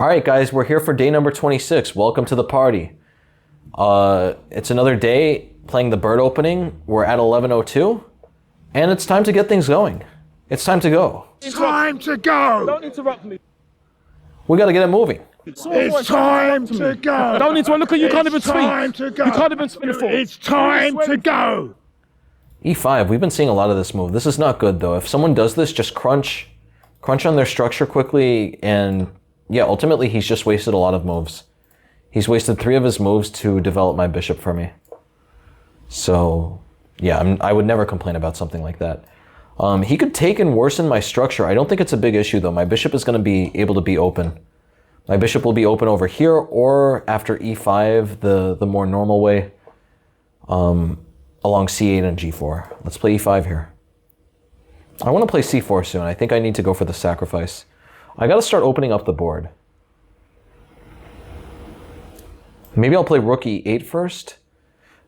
All right, guys, we're here for day number 26. Welcome to the party. It's another day playing the bird opening. We're at 11:02, and it's time to get things going. It's time to go. It's time to go! Don't interrupt me. We got to get it moving. It's time to go! Don't interrupt. Look at you, can't even speak. It's time to go! You can't even speak before. It's time to go! E5, we've been seeing a lot of this move. This is not good, though. If someone does this, just crunch on their structure quickly, and yeah, ultimately he's just wasted a lot of moves. He's wasted 3 of his moves to develop my bishop for me. So, yeah, I would never complain about something like that. He could take and worsen my structure. I don't think it's a big issue, though. My bishop is going to be able to be open. My bishop will be open over here, or after e5, the more normal way, along c8 and g4. Let's play e5 here. I want to play c4 soon. I think I need to go for the sacrifice. I got to start opening up the board. Maybe I'll play rook e8 first.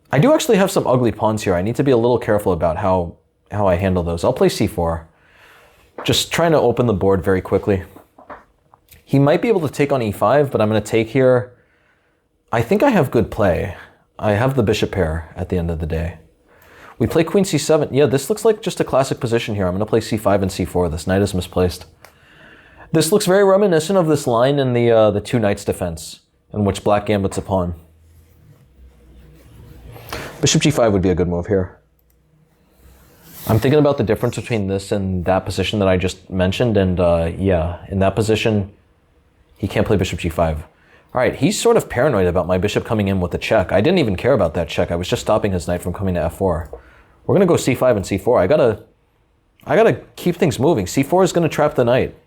I do actually have some ugly pawns here. I need to be a little careful about how I handle those. I'll play c4. Just trying to open the board very quickly. He might be able to take on e5, but I'm going to take here. I think I have good play. I have the bishop pair at the end of the day. We play queen c7. Yeah, this looks like just a classic position here. I'm going to play c5 and c4. This knight is misplaced. This looks very reminiscent of this line in the 2 knights defense, in which black gambits a pawn. Bishop g5 would be a good move here. I'm thinking about the difference between this and that position that I just mentioned, and yeah, in that position, he can't play bishop g5. All right, he's sort of paranoid about my bishop coming in with a check. I didn't even care about that check. I was just stopping his knight from coming to f4. We're gonna go c5 and c4. I gotta keep things moving. c4 is gonna trap the knight.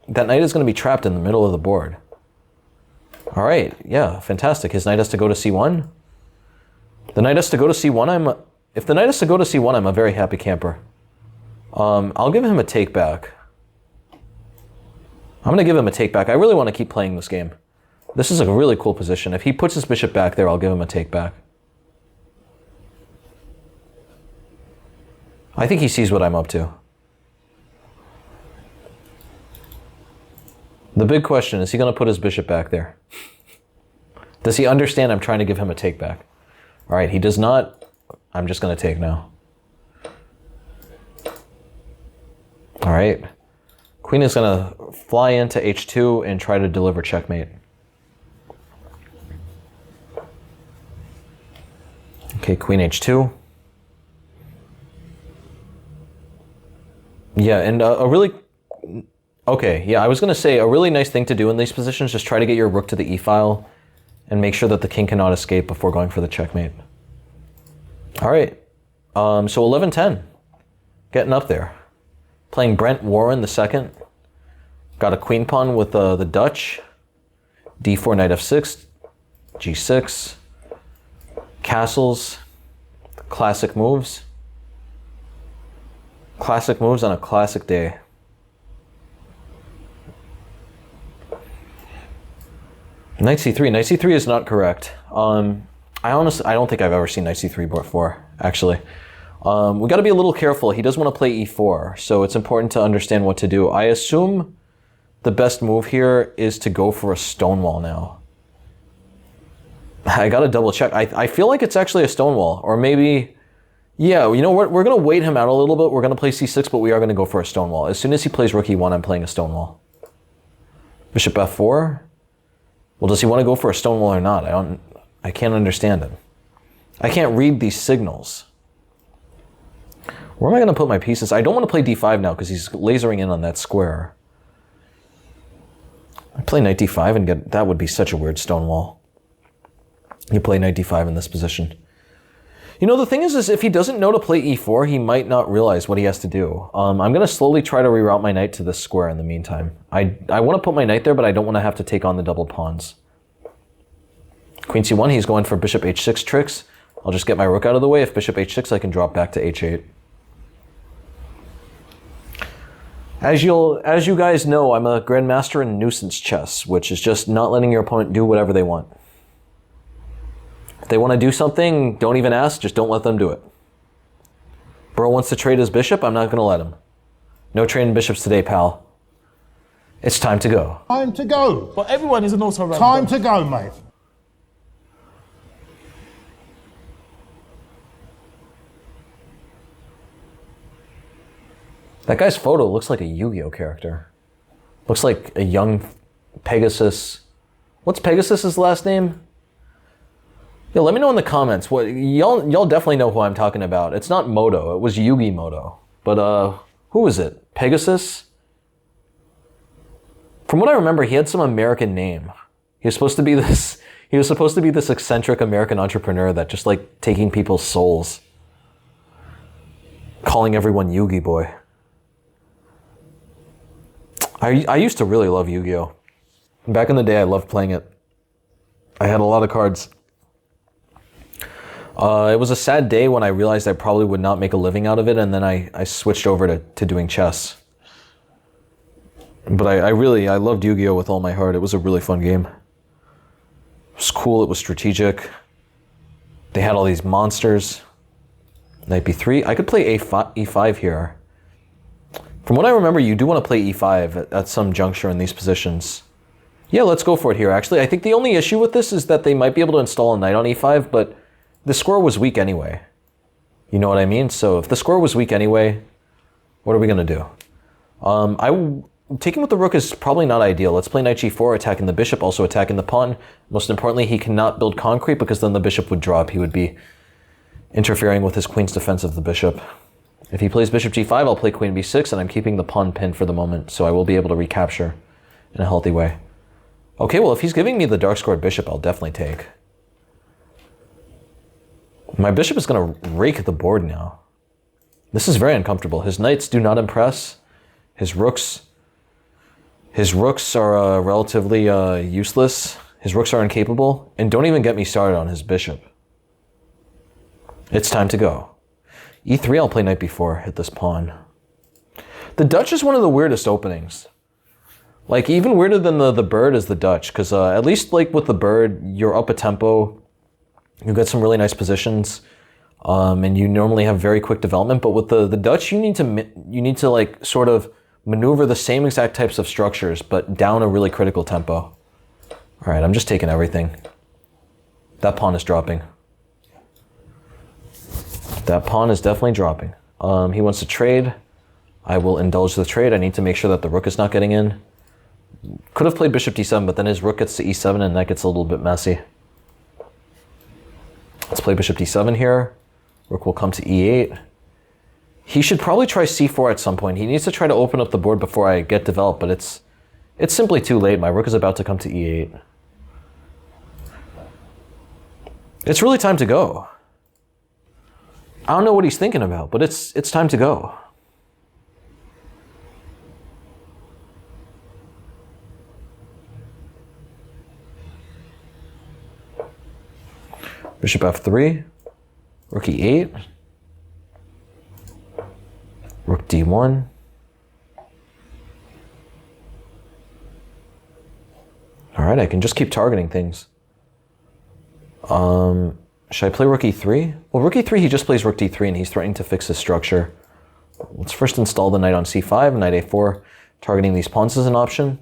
That knight is gonna be trapped in the middle of the board. All right, yeah, fantastic. His knight has to go to c1. The knight has to go to c1. If the knight has to go to c1, I'm a very happy camper. I'll give him a take back. I'm going to give him a take back. I really want to keep playing this game. This is a really cool position. If he puts his bishop back there, I'll give him a take back. I think he sees what I'm up to. The big question, is he going to put his bishop back there? Does he understand I'm trying to give him a take back? All right, he does not. I'm just going to take now. All right. Queen is going to fly into h2 and try to deliver checkmate. Okay, queen h2. Yeah, and a really... Okay, yeah, I was going to say a really nice thing to do in these positions, just try to get your rook to the e-file and make sure that the king cannot escape before going for the checkmate. All right, so 11-10, getting up there. Playing Brent Warren II. Got a queen pawn with the Dutch. d4, knight f6, g6, castles, classic moves. Classic moves on a classic day. Knight c3. Knight c3 is not correct. I don't think I've ever seen knight c3 before, actually. We got to be a little careful. He does want to play e4, so it's important to understand what to do. I assume the best move here is to go for a stonewall now. I got to double check. I feel like it's actually a stonewall, or maybe... Yeah, you know what? We're going to wait him out a little bit. We're going to play c6, but we are going to go for a stonewall. As soon as he plays rook e1, I'm playing a stonewall. Bishop f4. Well, does he want to go for a stonewall or not? I can't understand it. I can't read these signals. Where am I going to put my pieces? I don't want to play d5 now because he's lasering in on that square. I play knight d5 and get... That would be such a weird stonewall. You play knight d5 in this position. You know, the thing is if he doesn't know to play e4, he might not realize what he has to do. I'm going to slowly try to reroute my knight to this square in the meantime. I want to put my knight there, but I don't want to have to take on the double pawns. Queen c1, he's going for bishop h6 tricks. I'll just get my rook out of the way. If bishop h6, I can drop back to h8. As you guys know, I'm a grandmaster in nuisance chess, which is just not letting your opponent do whatever they want. If they want to do something, don't even ask, just don't let them do it. Bro wants to trade his bishop, I'm not going to let him. No trading bishops today, pal. It's time to go. Time to go. But everyone is an also round. Time to go, mate. That guy's photo looks like a Yu-Gi-Oh character. Looks like a young Pegasus. What's Pegasus's last name? Yeah, let me know in the comments. What y'all definitely know who I'm talking about. It's not Moto. It was Yugi Moto. But who was it? Pegasus? From what I remember, he had some American name. He was supposed to be this. He was supposed to be this eccentric American entrepreneur that just like taking people's souls, calling everyone Yugi boy. I used to really love Yu-Gi-Oh. Back in the day, I loved playing it. I had a lot of cards. It was a sad day when I realized I probably would not make a living out of it, and then I switched over to doing chess. But I loved Yu-Gi-Oh with all my heart. It was a really fun game. It was cool, it was strategic. They had all these monsters. Knight b3. I could play e5 here. From what I remember, you do want to play e5 at some juncture in these positions. Yeah, let's go for it here, actually. I think the only issue with this is that they might be able to install a knight on e5, but the score was weak anyway. You know what I mean? So if the score was weak anyway, what are we going to do? Taking with the rook is probably not ideal. Let's play knight g4, attacking the bishop, also attacking the pawn. Most importantly, he cannot build concrete because then the bishop would drop. He would be interfering with his queen's defense of the bishop. If he plays bishop g5, I'll play queen b6, and I'm keeping the pawn pinned for the moment, so I will be able to recapture in a healthy way. Okay, well, if he's giving me the dark-scored bishop, I'll definitely take. My bishop is going to rake the board now. This is very uncomfortable. His knights do not impress. His rooks are relatively useless. His rooks are incapable. And don't even get me started on his bishop. It's time to go. e3, I'll play knight b4, hit this pawn. The Dutch is one of the weirdest openings. Like, even weirder than the bird is the Dutch, because at least like with the bird, you're up a tempo, you get some really nice positions, and you normally have very quick development. But with the Dutch, you need to like sort of maneuver the same exact types of structures, but down a really critical tempo. All right, I'm just taking everything. That pawn is dropping. That pawn is definitely dropping. He wants to trade. I will indulge the trade. I need to make sure that the rook is not getting in. Could have played bishop d7, but then his rook gets to e7, and that gets a little bit messy. Let's play bishop d7 here. Rook will come to e8. He should probably try c4 at some point. He needs to try to open up the board before I get developed, but it's simply too late. My rook is about to come to e8. It's really time to go. I don't know what he's thinking about, but it's time to go. Bishop f3, rook e8, rook d1. All right, I can just keep targeting things. Should I play rook e3? Well, rook e3, he just plays rook d3, and he's threatening to fix his structure. Let's first install the knight on c5, knight a4. Targeting these pawns is an option.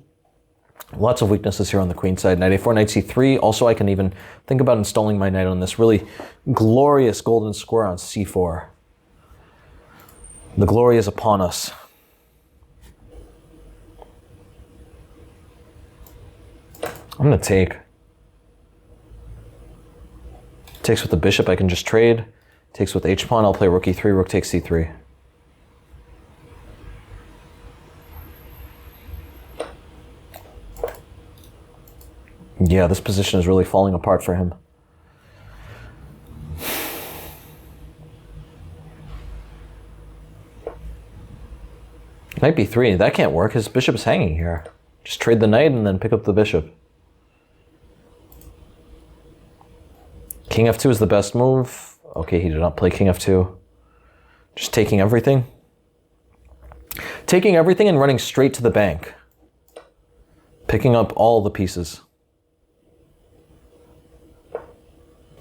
Lots of weaknesses here on the queen side. Knight a4, knight c3. Also, I can even think about installing my knight on this really glorious golden square on c4. The glory is upon us. I'm going to take. Takes with the bishop, I can just trade. Takes with h-pawn, I'll play rook e3, rook takes c3. Yeah, this position is really falling apart for him. Knight b3, that can't work. His bishop is hanging here. Just trade the knight and then pick up the bishop. King f2 is the best move. Okay, he did not play king f2. Just taking everything. Taking everything and running straight to the bank. Picking up all the pieces.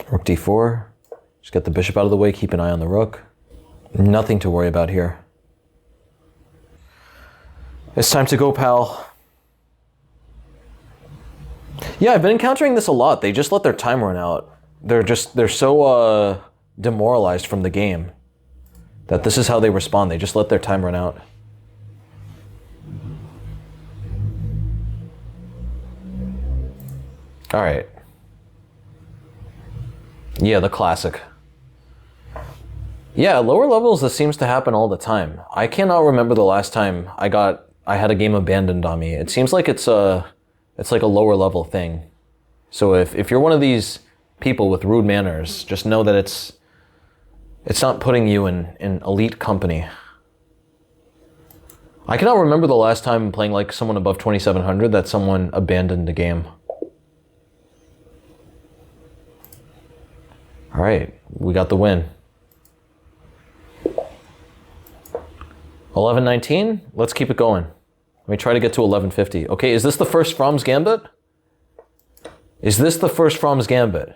Rook d4. Just get the bishop out of the way, keep an eye on the rook. Nothing to worry about here. It's time to go, pal. Yeah, I've been encountering this a lot. They just let their time run out. They're so demoralized from the game that this is how they respond. They just let their time run out. All right. Yeah, the classic. Yeah, lower levels, this seems to happen all the time. I cannot remember the last time I had a game abandoned on me. It seems like it's like a lower level thing. So if you're one of these people with rude manners, just know that it's not putting you in elite company. I cannot remember the last time playing like someone above 2700 that someone abandoned the game. All right, we got the win. 1119, let's keep it going. Let me try to get to 1150. Okay, is this the first Fromm's Gambit? Is this the first Fromm's Gambit?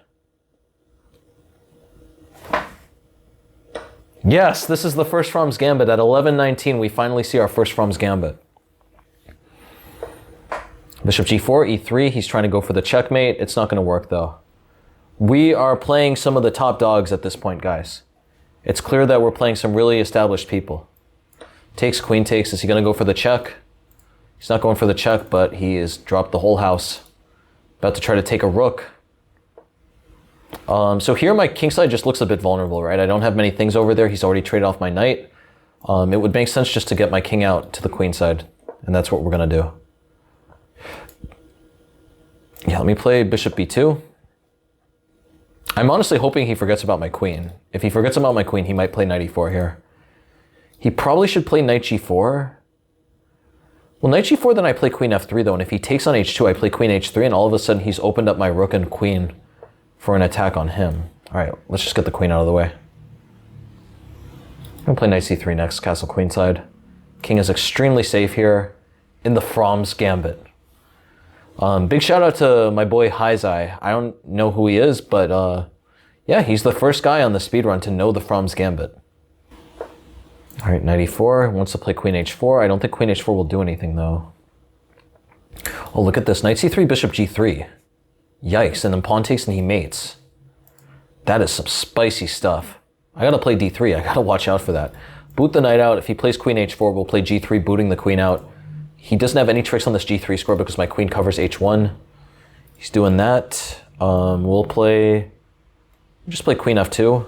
Yes, this is the first Fromm's Gambit. At 1119, we finally see our first Fromm's Gambit. Bishop g4, e3, he's trying to go for the checkmate. It's not going to work though. We are playing some of the top dogs at this point, guys. It's clear that we're playing some really established people. Takes, queen takes. Is he going to go for the check? He's not going for the check, but he has dropped the whole house. About to try to take a rook. So here my kingside just looks a bit vulnerable, right? I don't have many things over there. He's already traded off my knight. It would make sense just to get my king out to the queen side. And that's what we're going to do. Yeah, let me play bishop b2. I'm honestly hoping he forgets about my queen. If he forgets about my queen, he might play knight e4 here. He probably should play knight g4. Well, knight g4, then I play queen f3 though, and if he takes on h2, I play queen h3, and all of a sudden he's opened up my rook and queen for an attack on him. All right, let's just get the queen out of the way. I'm gonna play knight c3 next, castle queenside. King is extremely safe here in the Fromm's Gambit. Big shout out to my boy Heizai. I don't know who he is, but yeah, he's the first guy on the speedrun to know the Fromm's Gambit. All right, knight e4, wants to play queen h4. I don't think queen h4 will do anything though. Oh, look at this, knight c3, bishop g3. Yikes, and then pawn takes and he mates. That is some spicy stuff. I gotta play d3, I gotta watch out for that. Boot the knight out. If he plays queen h4, we'll play g3, booting the queen out. He doesn't have any tricks on this g3 score because my queen covers h1. He's doing that. We'll just play queen f2.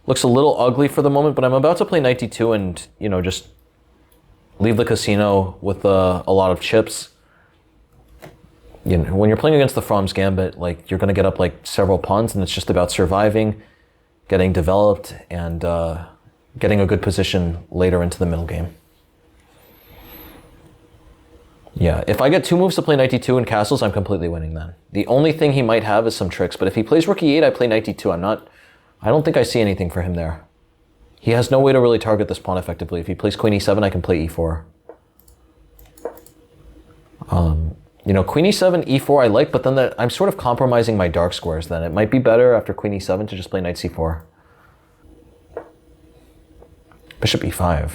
Looks a little ugly for the moment, but I'm about to play knight d2 and, you know, just leave the casino with a lot of chips. You know, when you're playing against the Fromm's Gambit, like, you're going to get up like several pawns, and it's just about surviving, getting developed, and getting a good position later into the middle game. Yeah, if I get two moves to play knight d2 and castles, I'm completely winning then. The only thing he might have is some tricks, but if he plays rook e8, I play knight d2. I don't think I see anything for him there. He has no way to really target this pawn effectively. If he plays queen e7, I can play e4. You know, queen e7, e4 I like, but then I'm sort of compromising my dark squares then. It might be better after queen e7 to just play knight c4. Bishop e5.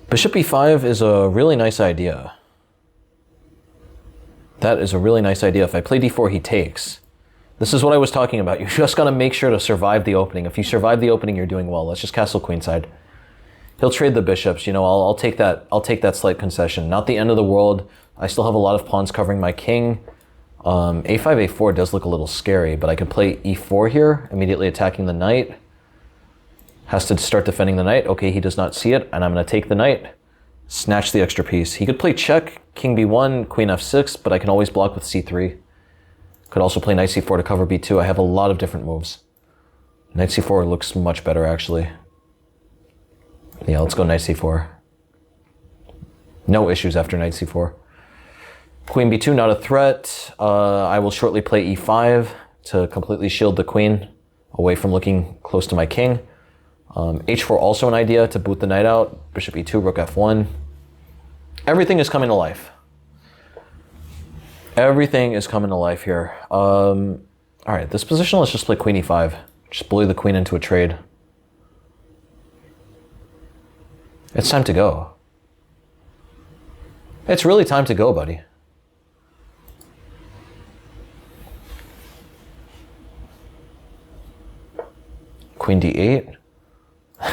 Bishop e5 is a really nice idea. That is a really nice idea. If I play d4, he takes. This is what I was talking about. You just gotta make sure to survive the opening. If you survive the opening, you're doing well. Let's just castle queenside. He'll trade the bishops. You know, I'll take that. I'll take that slight concession. Not the end of the world. I still have a lot of pawns covering my king. A5, a4 does look a little scary, but I can play e4 here, immediately attacking the knight. Has to start defending the knight. Okay, he does not see it, and I'm going to take the knight. Snatch the extra piece. He could play check, king b1, queen f6, but I can always block with c3. Could also play knight c4 to cover b2. I have a lot of different moves. Knight c4 looks much better, actually. Yeah, let's go knight c4. No issues after knight c4. Queen b2, not a threat. I will shortly play e5 to completely shield the queen away from looking close to my king. H4 also an idea to boot the knight out. Bishop e2, rook f1. Everything is coming to life. Everything is coming to life here. All right, this position, let's just play queen e5. Just bully the queen into a trade. It's time to go. It's really time to go, buddy. Queen d8.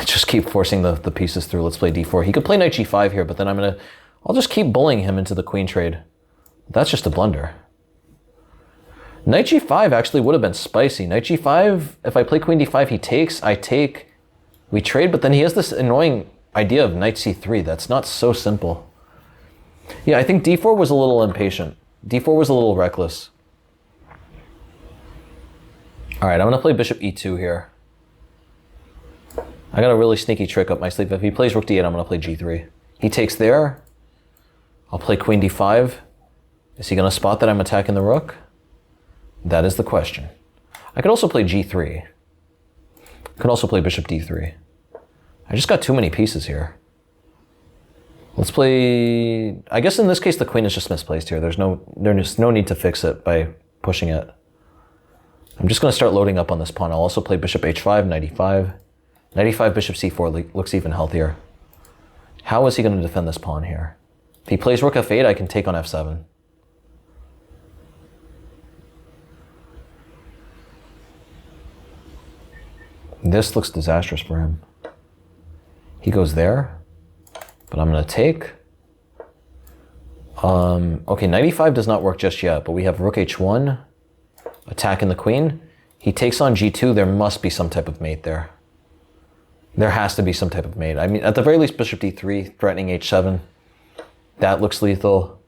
Just keep forcing the pieces through. Let's play d4. He could play knight g5 here, but then I'll just keep bullying him into the queen trade. That's just a blunder. Knight g5 actually would have been spicy. Knight g5, if I play queen d5, he takes, I take, we trade, but then he has this annoying idea of knight c3. That's not so simple. Yeah, I think d4 was a little impatient. d4 was a little reckless. All right, I'm going to play bishop e2 here. I got a really sneaky trick up my sleeve. If he plays rook d8, I'm going to play g3. He takes there. I'll play queen d5. Is he going to spot that I'm attacking the rook? That is the question. I could also play g3. I could also play bishop d3. I just got too many pieces here. Let's play... I guess in this case, the queen is just misplaced here. There's no need to fix it by pushing it. I'm just going to start loading up on this pawn. I'll also play bishop h5, knight e5. Knight e5, bishop c4 looks even healthier. How is he going to defend this pawn here? If he plays rook f8, I can take on f7. This looks disastrous for him. He goes there, but I'm going to take. Okay, knight e5 does not work just yet, but we have rook h1, attacking the queen. He takes on g2. There must be some type of mate there. There has to be some type of mate. I mean, at the very least, bishop d3, threatening h7. That looks lethal.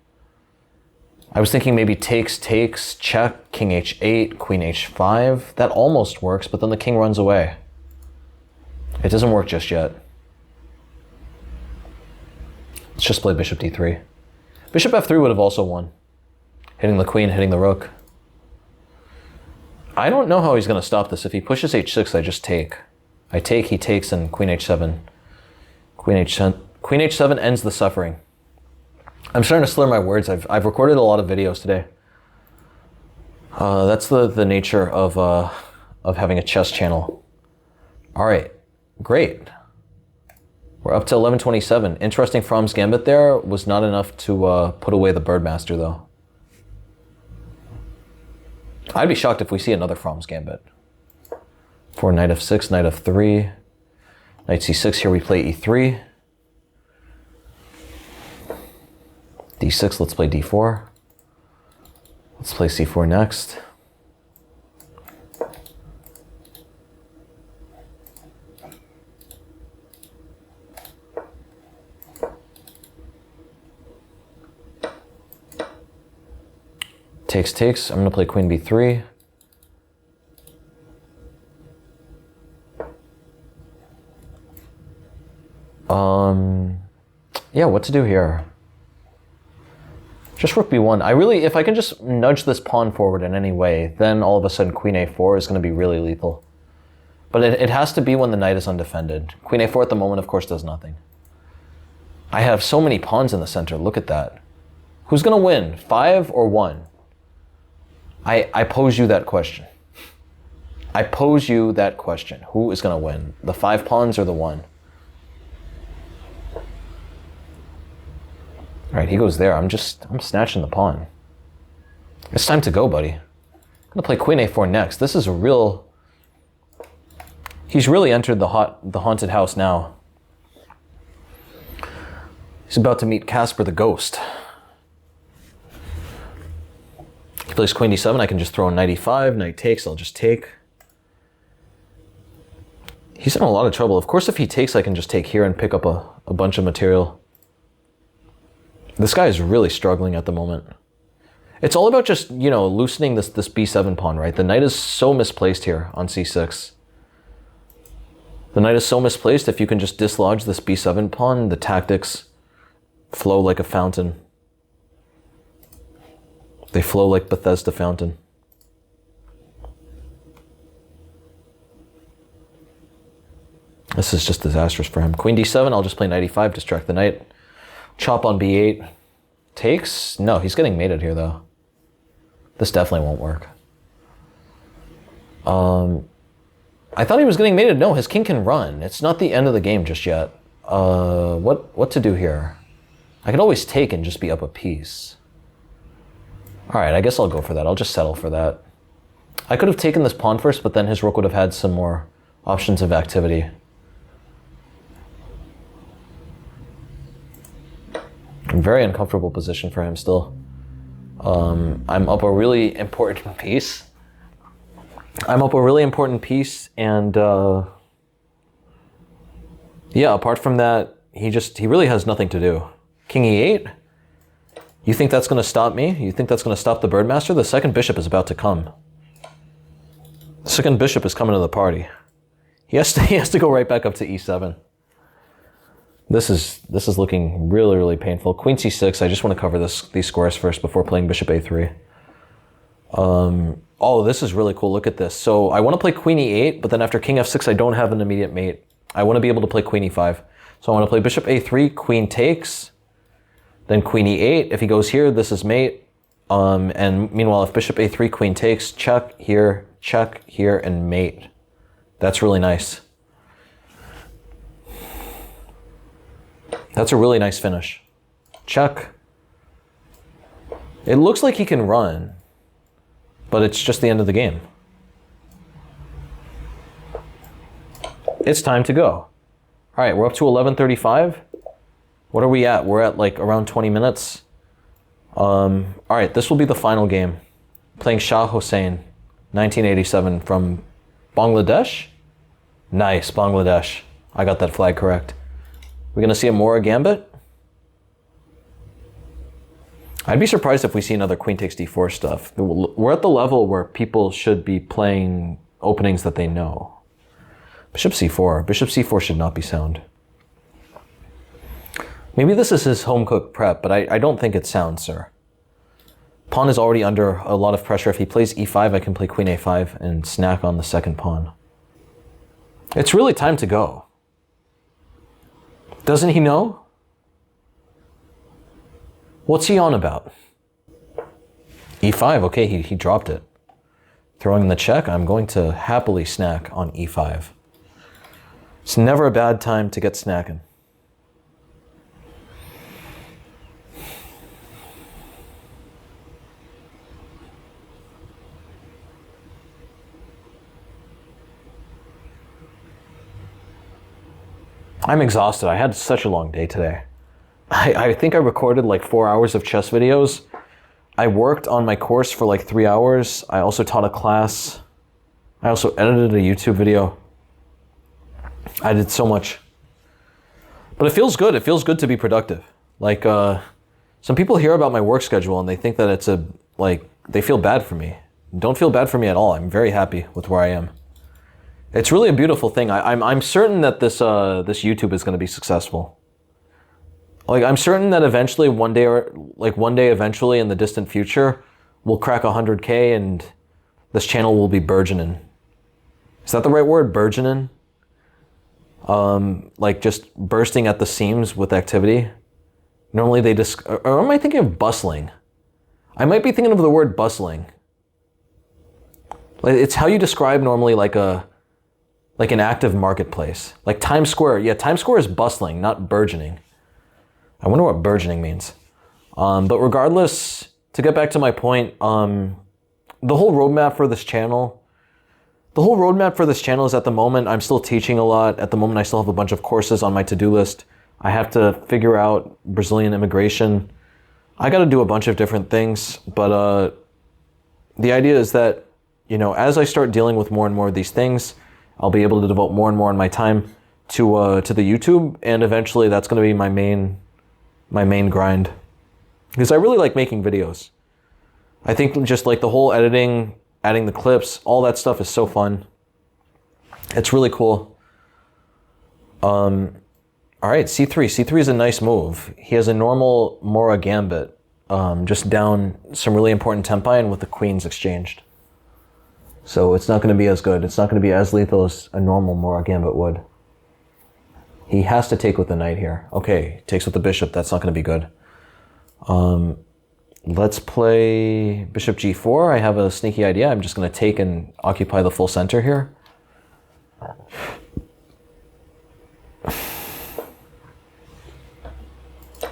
I was thinking maybe takes, check, king h8, queen h5. That almost works, but then the king runs away. It doesn't work just yet. Let's just play bishop d3. Bishop f3 would have also won. Hitting the queen, hitting the rook. I don't know how he's going to stop this. If he pushes h6, I just take. I take, he takes, and queen h7. Queen h7 ends the suffering. I'm starting to slur my words. I've recorded a lot of videos today. That's the nature of having a chess channel. All right, great. We're up to 11:27. Interesting Fromm's Gambit there. Was not enough to put away the Birdmaster, though. I'd be shocked if we see another Fromm's Gambit. For knight f6, knight f3, knight c6. Here we play e3. d6, let's play d4. Let's play c4 next. Takes. I'm going to play queen b3. Yeah, what to do here? Just rook b1. If I can just nudge this pawn forward in any way, then all of a sudden queen a4 is going to be really lethal. But it has to be when the knight is undefended. Queen a4 at the moment, of course, does nothing. I have so many pawns in the center. Look at that. Who's going to win, 5 or 1? I pose you that question. I pose you that question. Who is going to win, the 5 pawns or the 1? All right, he goes there. I'm snatching the pawn. It's time to go, buddy. I'm going to play queen a4 next. This is a real... He's really entered the haunted house now. He's about to meet Casper the Ghost. He plays queen d7. I can just throw in knight e5. Knight takes. I'll just take. He's in a lot of trouble. Of course, if he takes, I can just take here and pick up a bunch of material. This guy is really struggling at the moment. It's all about just, loosening this b7 pawn, right? The knight is so misplaced here on c6. The knight is so misplaced. If you can just dislodge this b7 pawn, the tactics flow like a fountain. They flow like Bethesda fountain. This is just disastrous for him. Queen d7, I'll just play knight e5, distract the knight. Chop on b8. Takes? No, he's getting mated here, though. This definitely won't work. I thought he was getting mated. No, his king can run. It's not the end of the game just yet. What to do here? I could always take and just be up a piece. All right, I guess I'll go for that. I'll just settle for that. I could have taken this pawn first, but then his rook would have had some more options of activity. Very uncomfortable position for him still. I'm up a really important piece. And yeah, apart from that, he really has nothing to do. King e8? You think that's going to stop me? You think that's going to stop the Birdmaster? The second bishop is about to come. The second bishop is coming to the party. He has to go right back up to e7. This is looking really, really painful. Queen c6, I just want to cover these squares first before playing bishop a3. Oh, this is really cool. Look at this. So I want to play queen e8, but then after king f6, I don't have an immediate mate. I want to be able to play queen e5. So I want to play bishop a3, queen takes, then queen e8. If he goes here, this is mate. And meanwhile, if bishop a3, queen takes, check here, and mate. That's really nice. That's a really nice finish. Check. It looks like he can run, but it's just the end of the game. It's time to go. All right, we're up to 11:35. What are we at? We're at like around 20 minutes. All right, this will be the final game. Playing Shah Hossein, 1987 from Bangladesh. Nice, Bangladesh. I got that flag correct. We're gonna see a Mora Gambit. I'd be surprised if we see another queen takes d4 stuff. We're at the level where people should be playing openings that they know. Bishop c4. Bishop c4 should not be sound. Maybe this is his home-cooked prep, but I don't think it's sound, sir. Pawn is already under a lot of pressure. If he plays e5, I can play queen a5 and snack on the second pawn. It's really time to go. Doesn't he know? What's he on about? e5, okay, he dropped it. Throwing the check, I'm going to happily snack on e5. It's never a bad time to get snacking. I'm exhausted. I had such a long day today. I think I recorded like 4 hours of chess videos. I worked on my course for like 3 hours. I also taught a class. I also edited a YouTube video. I did so much. But it feels good. It feels good to be productive. Like, some people hear about my work schedule and they think that it's they feel bad for me. Don't feel bad for me at all. I'm very happy with where I am. It's really a beautiful thing. I'm certain that this YouTube is going to be successful. Like, I'm certain that eventually, one day eventually in the distant future, we'll crack 100K and this channel will be burgeoning. Is that the right word? Burgeoning? Like just bursting at the seams with activity. Normally or am I thinking of bustling? I might be thinking of the word bustling. Like, it's how you describe normally like an active marketplace. Like Times Square. Yeah, Times Square is bustling, not burgeoning. I wonder what burgeoning means. But regardless, to get back to my point, the whole roadmap for this channel is at the moment, I'm still teaching a lot. At the moment, I still have a bunch of courses on my to-do list. I have to figure out Brazilian immigration. I got to do a bunch of different things. But the idea is that, you know, as I start dealing with more and more of these things, I'll be able to devote more and more of my time to the YouTube, and eventually that's going to be my main grind. Because I really like making videos. I think just like the whole editing, adding the clips, all that stuff is so fun. It's really cool. All right, c3. c3 is a nice move. He has a normal Mora Gambit, just down some really important tempi and with the queens exchanged. So it's not going to be as good. It's not going to be as lethal as a normal Mora Gambit would. He has to take with the knight here. Okay, takes with the bishop. That's not going to be good. Let's play bishop g4. I have a sneaky idea. I'm just going to take and occupy the full center here.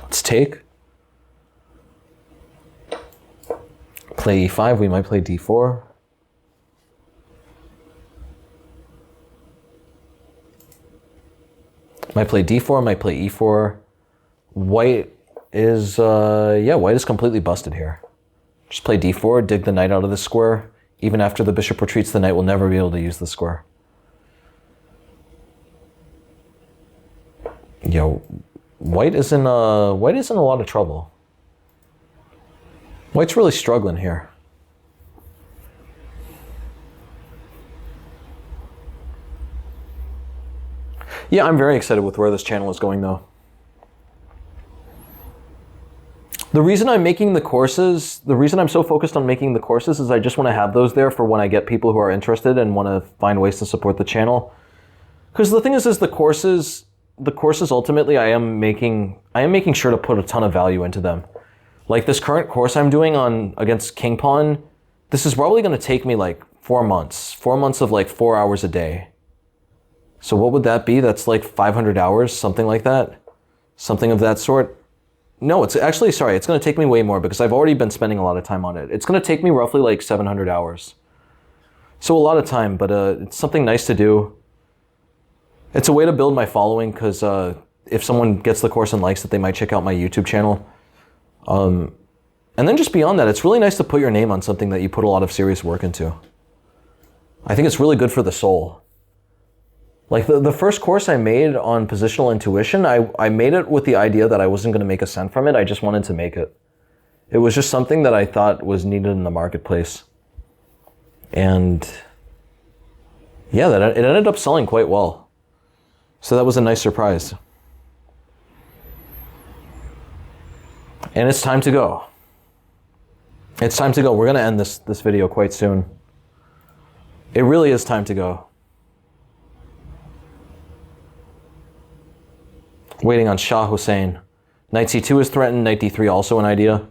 Let's take. Play e5. We might play d4. Might play d4, might play e4. White is, yeah, white is completely busted here. Just play d4, dig the knight out of the square. Even after the bishop retreats, the knight will never be able to use the square. Yo, white is in a lot of trouble. White's really struggling here. Yeah, I'm very excited with where this channel is going though. The reason I'm making the courses, the reason I'm so focused on making the courses is I just want to have those there for when I get people who are interested and want to find ways to support the channel. Because the thing is the courses ultimately I am making sure to put a ton of value into them. Like this current course I'm doing on against King Pawn, this is probably going to take me like 4 months. 4 months of like 4 hours a day. So what would that be? That's like 500 hours, something like that. Something of that sort. No, it's actually, sorry, it's going to take me way more because I've already been spending a lot of time on it. It's going to take me roughly like 700 hours. So a lot of time, but it's something nice to do. It's a way to build my following because if someone gets the course and likes it, they might check out my YouTube channel. And then just beyond that, it's really nice to put your name on something that you put a lot of serious work into. I think it's really good for the soul. Like the first course I made on positional intuition, I made it with the idea that I wasn't going to make a cent from it. I just wanted to make it. It was just something that I thought was needed in the marketplace. And yeah, it ended up selling quite well. So that was a nice surprise. And it's time to go. It's time to go. We're going to end this video quite soon. It really is time to go. Waiting on Shah Hussein. Knight c2 is threatened, knight d3 also an idea.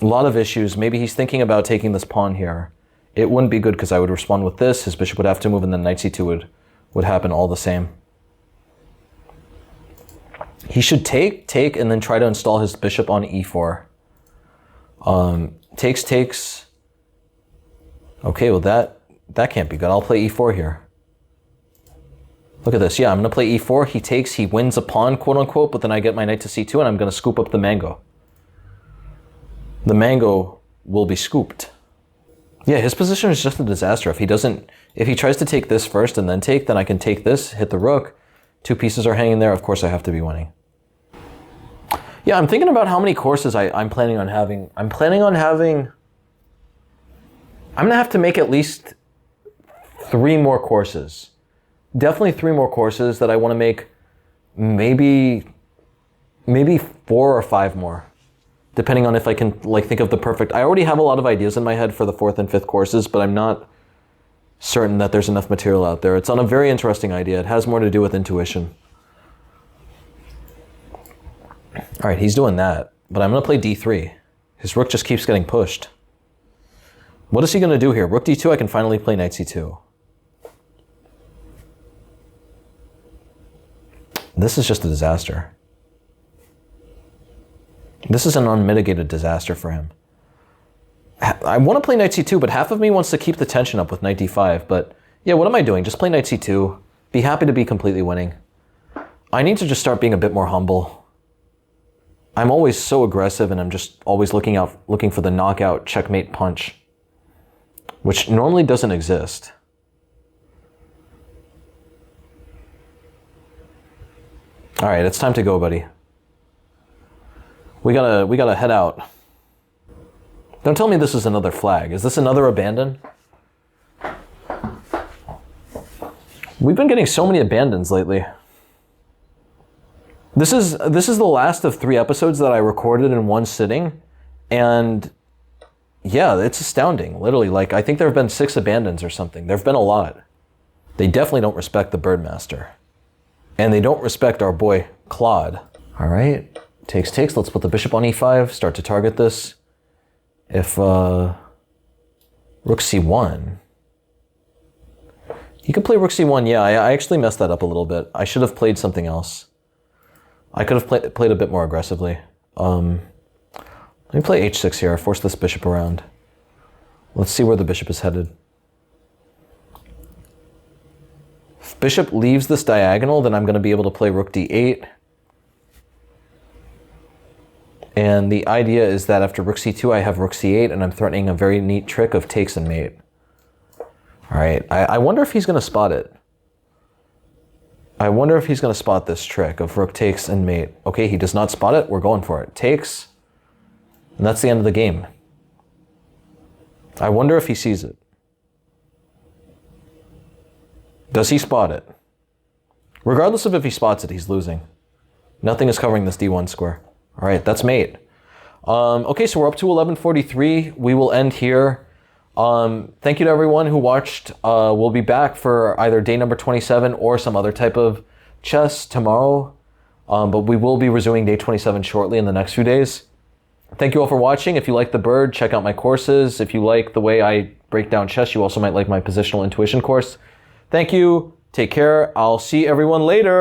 A lot of issues. Maybe he's thinking about taking this pawn here. It wouldn't be good because I would respond with this, his bishop would have to move, and then knight c2 would happen all the same. He should take, and then try to install his bishop on e4. Takes. Okay, well that can't be good. I'll play e4 here. Look at this. Yeah, I'm going to play e4. He takes, he wins a pawn, quote unquote, but then I get my knight to c2 and I'm going to scoop up the mango. The mango will be scooped. Yeah, his position is just a disaster. If he tries to take this first and then take, then I can take this, hit the rook. 2 pieces are hanging there. Of course, I have to be winning. Yeah, I'm thinking about how many courses I'm planning on having. I'm going to have to make at least 3 more courses. Definitely 3 more courses that I want to make, maybe 4 or 5 more, depending on if I can like think of the perfect. I already have a lot of ideas in my head for the 4th and 5th courses, but I'm not certain that there's enough material out there. It's on a very interesting idea. It has more to do with intuition. All right, he's doing that, but I'm going to play d3. His rook just keeps getting pushed. What is he going to do here? Rook d2, I can finally play knight c2. This is just a disaster. This is an unmitigated disaster for him. I want to play knight c2, but half of me wants to keep the tension up with knight d5. But yeah, what am I doing? Just play knight c2. Be happy to be completely winning. I need to just start being a bit more humble. I'm always so aggressive and I'm just always looking for the knockout checkmate punch, which normally doesn't exist. All right, it's time to go, buddy. We gotta head out. Don't tell me this is another flag. Is this another abandon? We've been getting so many abandons lately. This is the last of 3 episodes that I recorded in one sitting, and yeah, it's astounding. Literally, like I think there have been 6 abandons or something. There have been a lot. They definitely don't respect the Birdmaster. And they don't respect our boy, Claude. All right, takes. Let's put the bishop on e5, start to target this. If rook c1. He could play rook c1, yeah, I actually messed that up a little bit. I should have played something else. I could have played a bit more aggressively. Let me play h6 here, force this bishop around. Let's see where the bishop is headed. If bishop leaves this diagonal, then I'm going to be able to play rook d8. And the idea is that after rook c2, I have rook c8, and I'm threatening a very neat trick of takes and mate. All right, I wonder if he's going to spot it. I wonder if he's going to spot this trick of rook takes and mate. Okay, he does not spot it. We're going for it. Takes, and that's the end of the game. I wonder if he sees it. Does he spot it? Regardless of if he spots it, he's losing. Nothing is covering this d1 square. All right, that's mate. Okay, so we're up to 11:43. We will end here. Thank you to everyone who watched. We'll be back for either day number 27 or some other type of chess tomorrow. But we will be resuming day 27 shortly in the next few days. Thank you all for watching. If you like the bird, check out my courses. If you like the way I break down chess, you also might like my positional intuition course. Thank you. Take care. I'll see everyone later.